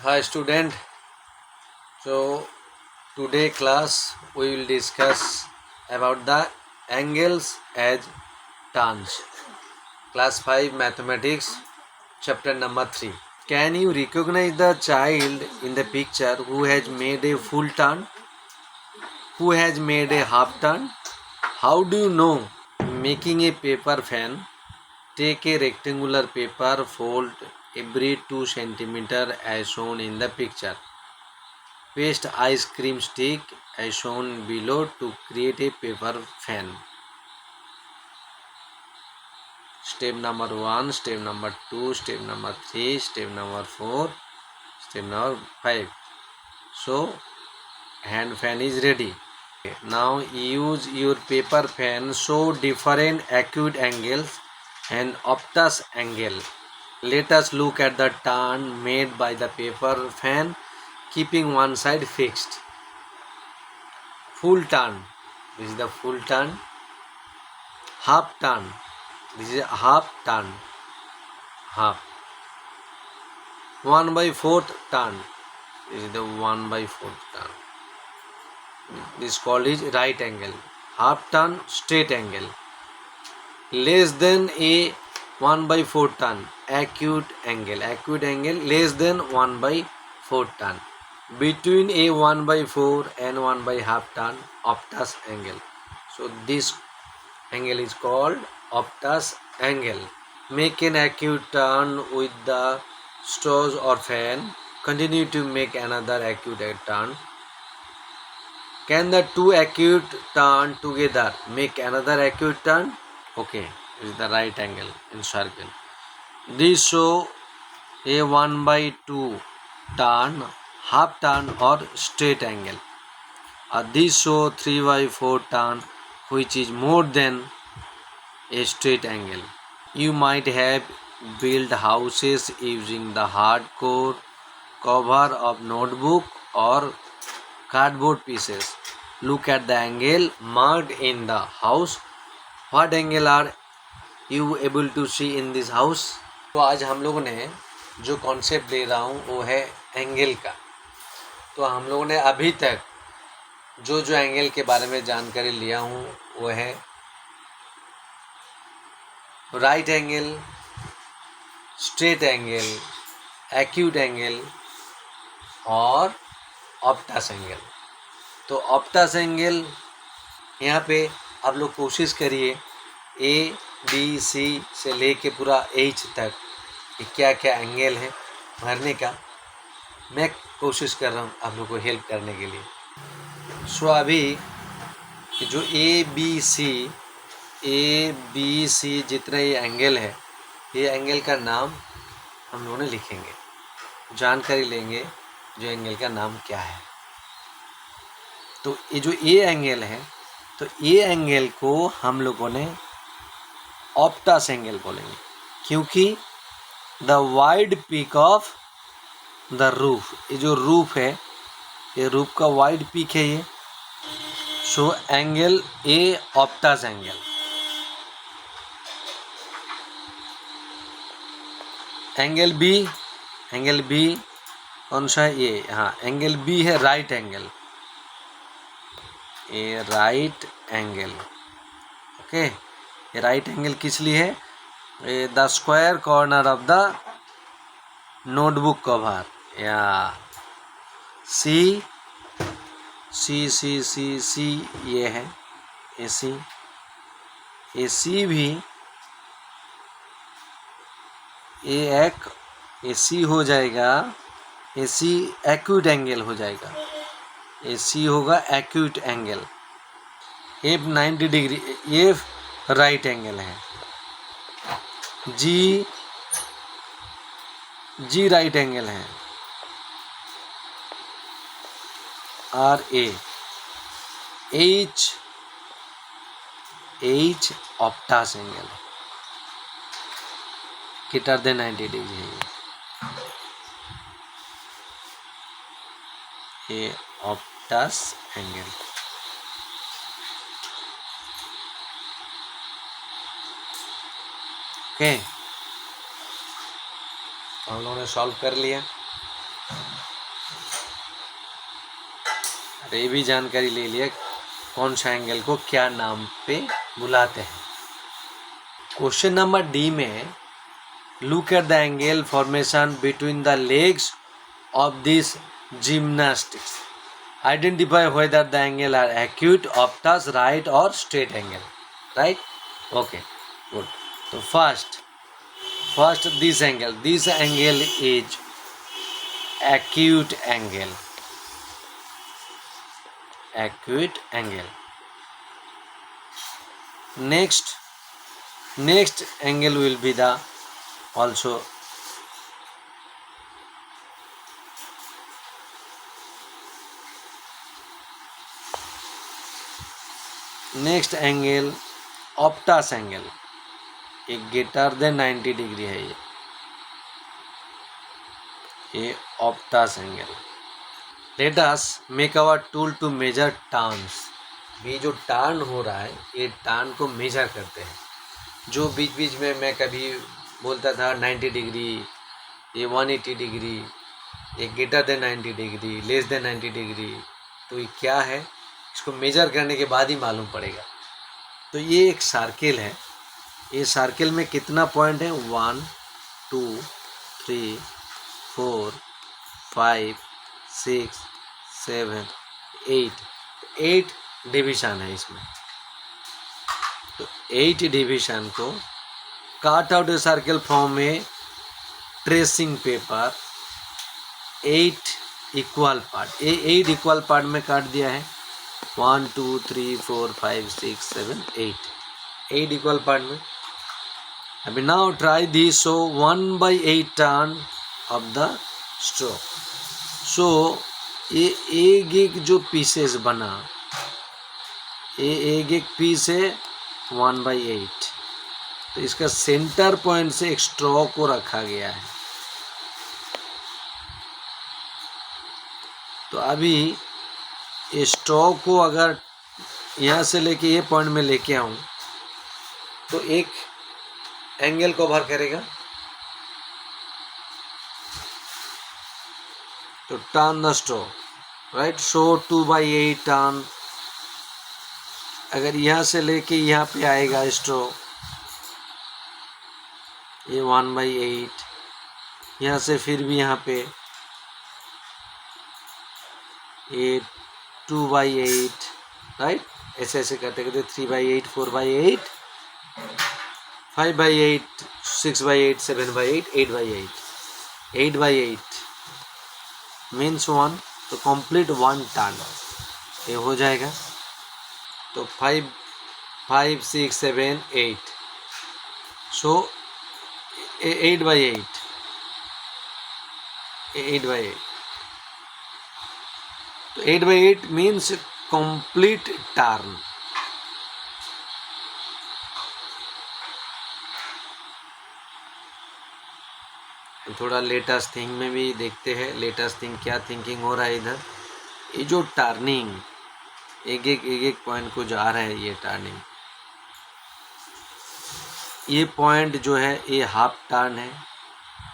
Hi student. So today class we will discuss about the angles as terms. Class 5 Mathematics chapter number 3. Can you recognize the child in the picture who has made a full turn? Who has made a half turn? How do you know? Making a paper fan. Take a rectangular paper, fold every 2 centimeter as shown in the picture. Paste ice cream stick as shown below to create a paper fan. Step number 1, step number 2, step number 3, step number 4, step number 5. So hand fan is ready. Now use your paper fan, show different acute angles and obtuse angle. Let us look at the turn made by the paper fan, keeping one side fixed. Full turn, this is the full turn. Half turn, this is a half turn. Half. 1/4 turn, this is the 1/4 turn. This called is right angle. Half turn, straight angle. Less than a 1/4 turn, acute angle. Acute angle less than 1/4 turn. Between a 1/4 and 1/2 turn, obtuse angle. So this angle is called obtuse angle. Make an acute turn with the straws or fan. Continue to make another acute turn. Can the two acute turn together make another acute turn? Okay, this is the right angle in circle. This show a 1/2 turn, half turn or straight angle. This show 3/4 turn, which is more than a straight angle. You might have built houses using the hardcore cover of notebook or cardboard pieces. Look at the angle marked in the house. What angle are you able to see in this house? तो आज हम लोगों ने जो concept ले रहा हूँ वो है एंगल का. तो हम लोगों ने अभी तक जो एंगल के बारे में जानकारी लिया हूँ वो है right angle, straight angle, acute angle और ऑप्टस एंगल. तो ऑप्टस एंगल यहाँ पे आप लोग कोशिश करिए ए बी सी से लेके पूरा एच तक क्या क्या एंगल है भरने का. मैं कोशिश कर रहा हूँ आप लोग को हेल्प करने के लिए. सो अभी जो ए बी सी जितने ये एंगल है, ये एंगल का नाम हम लोगों ने लिखेंगे, जानकारी लेंगे जो एंगल का नाम क्या है. तो ये जो ए एंगल है, तो ये एंगल को हम लोगों ने ऑप्टस एंगल बोलेंगे, क्योंकि the wide peak of the roof, ये जो रूफ है, ये रूफ का वाइड पीक है ये. So angle A obtuse angle. Angle B कौन सा है ये? हाँ, एंगल बी है right angle. A right angle. Okay, ये राइट एंगल किस लिए है? The square corner of the notebook cover. या सी ये है ए सी भी ए सी हो जाएगा. ए सी एक्यूट एंगल हो जाएगा. ए सी होगा एक्यूट एंगल. एफ 90 डिग्री, ये राइट एंगल है. जी राइट एंगल है. R H Optus angle, greater than 90 degree है ये ऑप्टस एंगल. ओके, हम लोगों ने सॉल्व कर लिया. ये भी जानकारी ले लिया कौन सा एंगल को क्या नाम पे बुलाते हैं। क्वेश्चन नंबर डी में look at the angle formation between the legs of this gymnastics, identify whether the angle are acute, obtuse, right or straight angle, right? Okay, good. So first this angle is acute angle, next angle will be the also next angle obtuse angle, एक greater than 90 degree है ये obtuse angle. Let us make our tool to measure turns, ये जो turn हो रहा है ये turn को मेजर करते हैं। जो बीच बीच में मैं कभी बोलता था 90 डिग्री, ये 180 डिग्री, ये greater than 90 degree, less than 90 degree, तो ये क्या है इसको मेजर करने के बाद ही मालूम पड़ेगा। तो ये एक सर्किल है, ये सर्किल में कितना पॉइंट है 1 2 3 4 5 6 7 8 डिवीज़न है इसमें। तो 8 डिवीज़न को काट out a circle from A tracing paper, 8 equal part, ये 8 इक्वल पार्ट में काट दिया है। 1 2 3 4 5 6 7 8 इक्वल पार्ट में। अभी now try this, so 1/8 turn off the stroke. So ये एक जो पीसेस बना, ये एक पीस है 1/8, तो इसका सेंटर पॉइंट से एक स्ट्रोक को रखा गया है। तो अभी ये स्ट्रोक को अगर यहाँ से लेके ये पॉइंट में लेके आऊँ तो एक एंगल कवर करेगा। तो turn the stroke, right, so 2/8 turn. अगर यहाँ से लेके यहाँ पे आएगा स्ट्रोक, ये 1/8, यहाँ से फिर भी यहाँ पे ये 2/8, राइट, ऐसे ऐसे करते करते 3/8 4/8 5/8 6/8 7/8 8/8 8/8 मीन्स 1, तो कंप्लीट 1 टर्न ये हो जाएगा। तो 5 5 6 7 8, सो 8/8 8/8, तो 8/8 मीन्स कंप्लीट टर्न। थोड़ा लेटेस्ट थिंग में भी देखते हैं, लेटेस्ट थिंग क्या थिंकिंग हो रहा है इधर। ये जो टर्निंग एक पॉइंट को जा रहा है, ये टर्निंग, ये पॉइंट जो है ये हाफ टर्न है,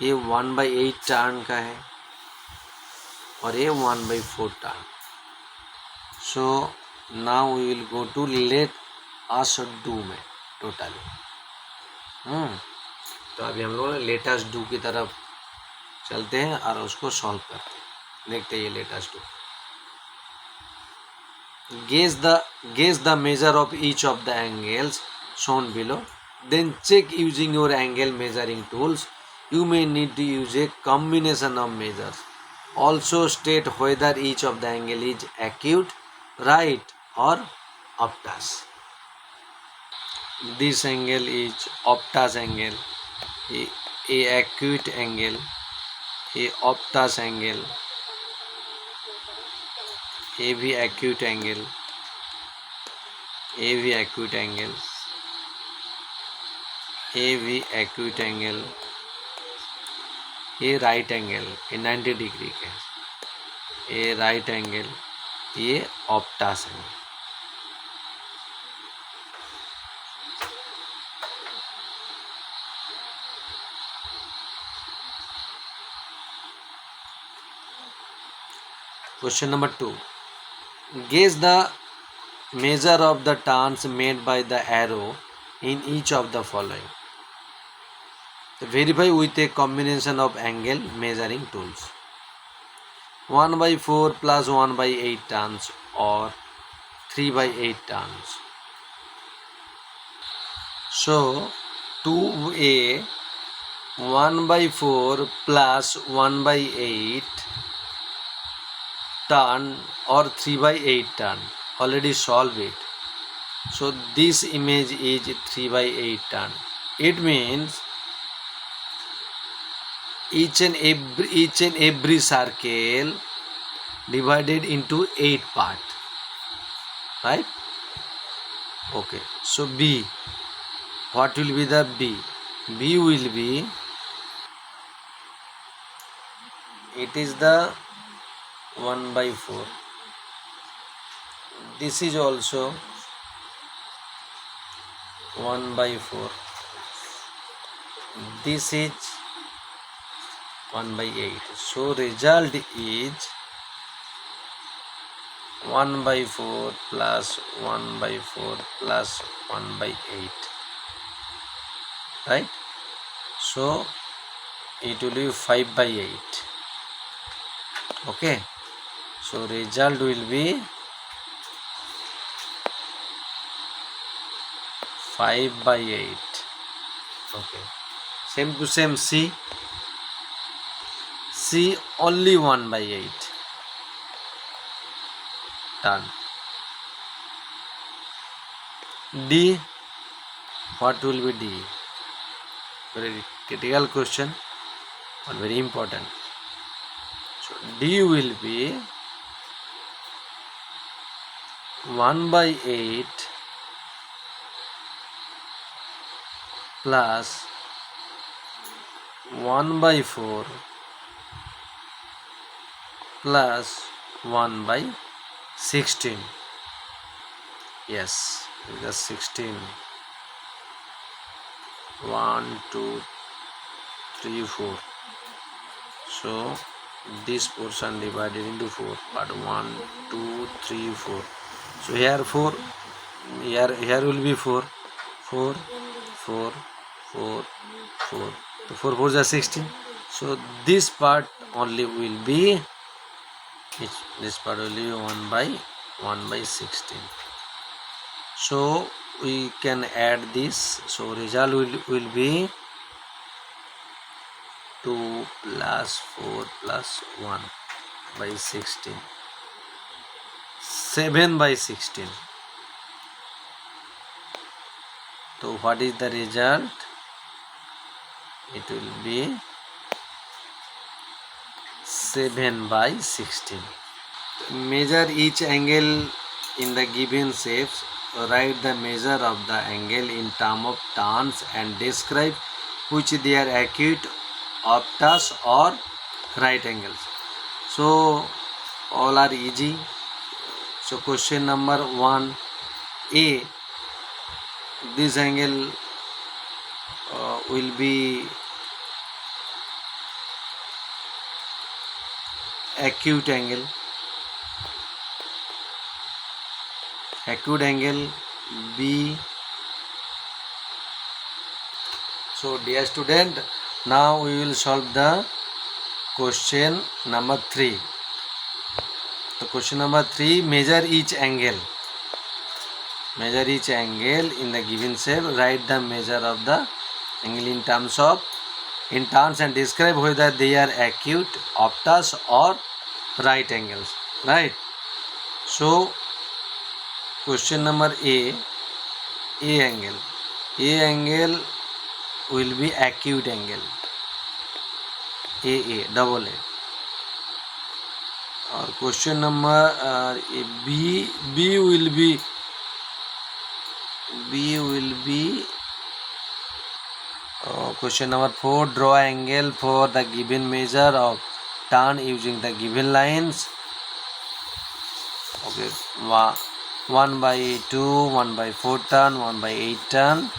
ये 1/8 टर्न का है और ये 1/4 turn. So now we will go to let us do में टोटली। तो अभी हम लोग लेटेस्ट डू की तरफ चलते हैं और उसको सॉल्व करते हैं। देखते हैं ये latest do. Guess the measure of each of the angles shown below. Then check using your angle measuring tools. You may need to use a combination of measures. Also state whether each of the angle is acute, right or obtuse. This angle is obtuse angle, a acute angle, a obtuse angle, ये भी acute angle, ये भी acute angle, ये भी acute angle, ये right angle, ये 90 degree का, ये right angle, ये obtuse angle। Question number 2, Guess the measure of the turns made by the arrow in each of the following. Verify with a combination of angle measuring tools. 1 by 4 plus 1 by 8 turns or 3 by 8 turns. So 2a 1 by 4 plus 1 by 8 turn or 3 by 8 turn. Already solve it. So this image is 3 by 8 turn. It means each and every circle divided into 8 part, right? Okay, so B, what will be the B? B will be, it is the 1 by 4. This is also 1 by 4. This is 1 by 8. So result is 1 by 4 plus 1 by 4 plus 1 by 8. Right? So it will be 5 by 8. Okay. So result will be 5 by 8. Okay. Same to same C. C only 1 by 8. Done. D. What will be D? Very critical question, but very important. So D will be 1 by 8 plus 1 by 4 plus 1 by 16. Yes, it is 16. 1, 2, 3, 4. So this portion divided into 4 but 1, 2, 3, 4. So here 4, here will be 4, 4, 4, 4, 4. So 4 4 is 16. So this part only will be, this part will be 1 by 16. So we can add this. So result will be 2 plus 4 plus 1 by 16. 7 by 16. So what is the result? It will be 7 by 16. Measure each angle in the given shapes. Write the measure of the angle in terms of turns and describe which they are acute, obtuse or right angles. So all are easy. So question number 1, A, this angle will be acute angle. Acute angle B. So dear student, now we will solve the question number 3. So question number 3, measure each angle. Measure each angle in the given shape. Write the measure of the angle in terms of, in turns and describe whether they are acute, obtuse or right angles. Right. So question number A angle. A angle will be acute angle. double A. Or question number B will be question number 4, draw angle for the given measure of turn using the given lines. Okay, 1 by 2, 1 by 4 turn, 1 by 8 turn,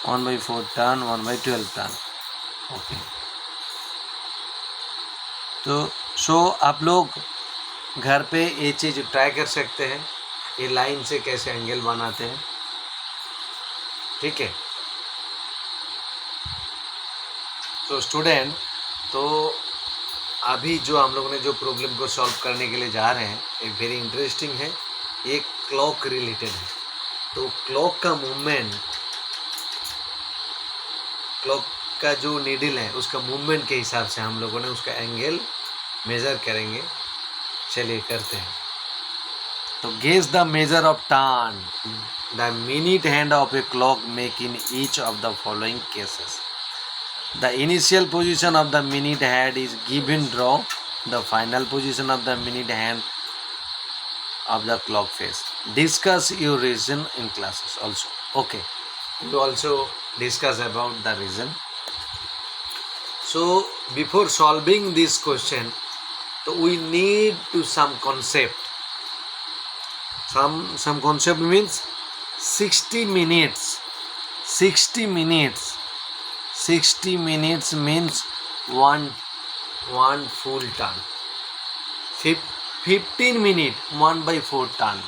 1 by 4 turn, 1 by 12 turn. Okay, तो सो आप लोग घर पे ये चीज़ try कर सकते हैं, ये लाइन से कैसे एंगल बनाते हैं, ठीक है। तो स्टूडेंट, तो अभी जो हम लोगों ने जो प्रॉब्लम को सॉल्व करने के लिए जा रहे हैं, एक वेरी इंटरेस्टिंग है, एक क्लॉक रिलेटेड है। तो क्लॉक का मूवमेंट, क्लॉक का जो नीडल है उसका मूवमेंट के हिसाब से हम लोगों ने उसका एंगल मेज़र करेंगे। चलिए करते हैं। तो guess the measure of turn the minute hand of a clock make in each of the following cases. The initial position of the minute hand is given. Draw the final position of the minute hand of the clock face. Discuss your reason in classes also. Okay, you also discuss about the reason. So before solving this question, so we need to some concept. Some concept means 60 minutes. 60 minutes. 60 minutes means one full turn. 15 minutes 1/4 turn.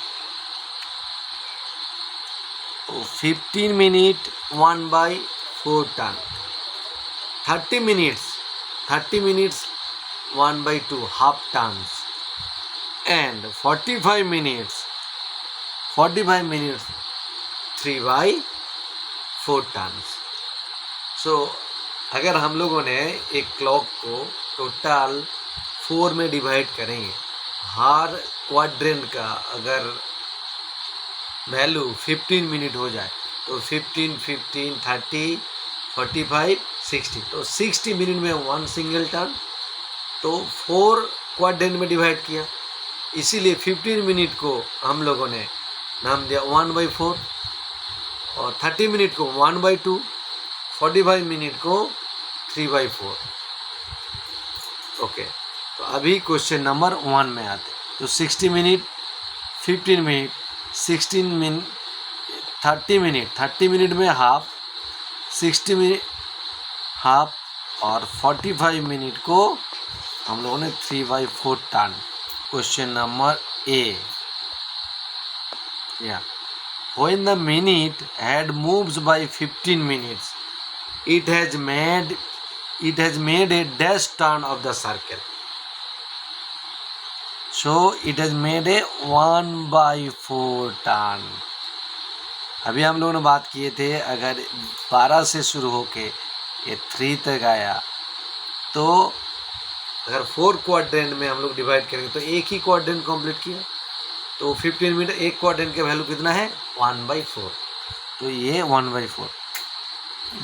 15 minutes 1/4 turn. 30 minutes 1/2 half turns. And 45 minutes 3/4 turns. सो अगर हम लोगों ने एक clock को total 4 में divide करेंगे, हर quadrant का अगर वैल्यू 15 मिनट हो जाए तो 15, 30, 45, 60, तो 60 मिनट में वन सिंगल टर्न, तो 4 क्वाड्रेंट में डिवाइड किया, इसीलिए 15 मिनट को हम लोगों ने नाम दिया 1/4 और 30 मिनट को 1/2, 45 मिनट को 3/4। ओके, तो अभी क्वेश्चन नंबर 1 में आते। तो 60 मिनट, 15 मिनट, 16 मिनट, 30 मिनट में हाफ, 60 मिनट हाफ और 45 मिनट को हम लोगों ने 3/4 टर्न। क्वेश्चन नंबर ए, या when the minute hand moves by 15 minutes, it has made a dash turn of the circle. So it has made a 1/4 turn. अभी हम लोगों ने बात किए थे, अगर 12 से शुरू होके ये 3 तक आया, तो अगर 4 क्वाड्रेंट में हम लोग डिवाइड करेंगे तो एक ही क्वाड्रेंट कंप्लीट किया, तो 15 मिनट एक क्वाड्रेंट का वैल्यू कितना है 1/4, तो ये 1/4।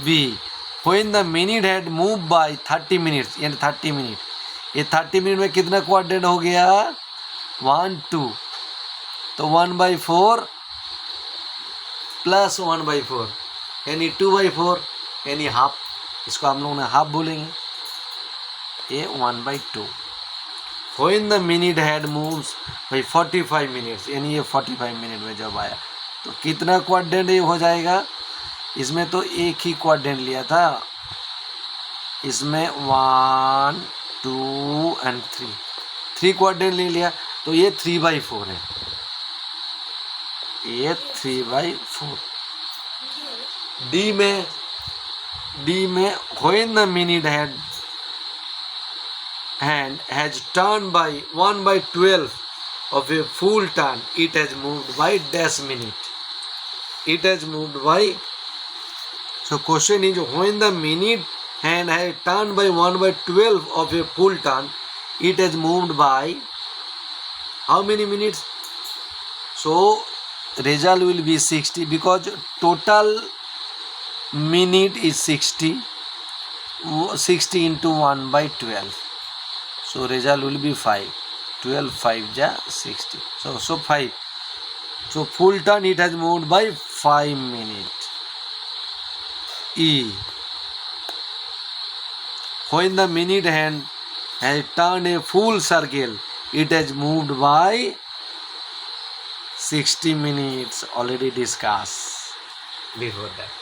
B, when the minute had moved by 30 minutes, यानी 30 मिनट, ये 30 मिनट में कितना क्वाड्रेंट हो गया 1, 2, तो 1/4 प्लस 1/4 यानी 2/4 यानी हाफ, इसको हम लोगों ने हाफ बोलेंगे, ये 1/2। when the minute had moves by 45 minutes, यानी ये 45 मिनट में जब आया तो कितना क्वाड्रेंट ये हो जाएगा, इसमें तो एक ही क्वाड्रेंट लिया था, इसमें 1, 2 and 3 क्वाड्रेंट ले लिया, तो ये 3/4 है, ये 3/4। डी में when the minute hand has turned by 1/12 of a full turn, it has moved by dash minute. It has moved by, so question is when the minute hand has turned by 1/12 of a full turn, it has moved by how many minutes? So result will be 60 because total minute is 60 into 1/12. So result will be 5. 12 5 ja 60. So 5. So full turn it has moved by 5 minutes. E, when the minute hand has turned a full circle, it has moved by 60 minutes. Already discussed before that.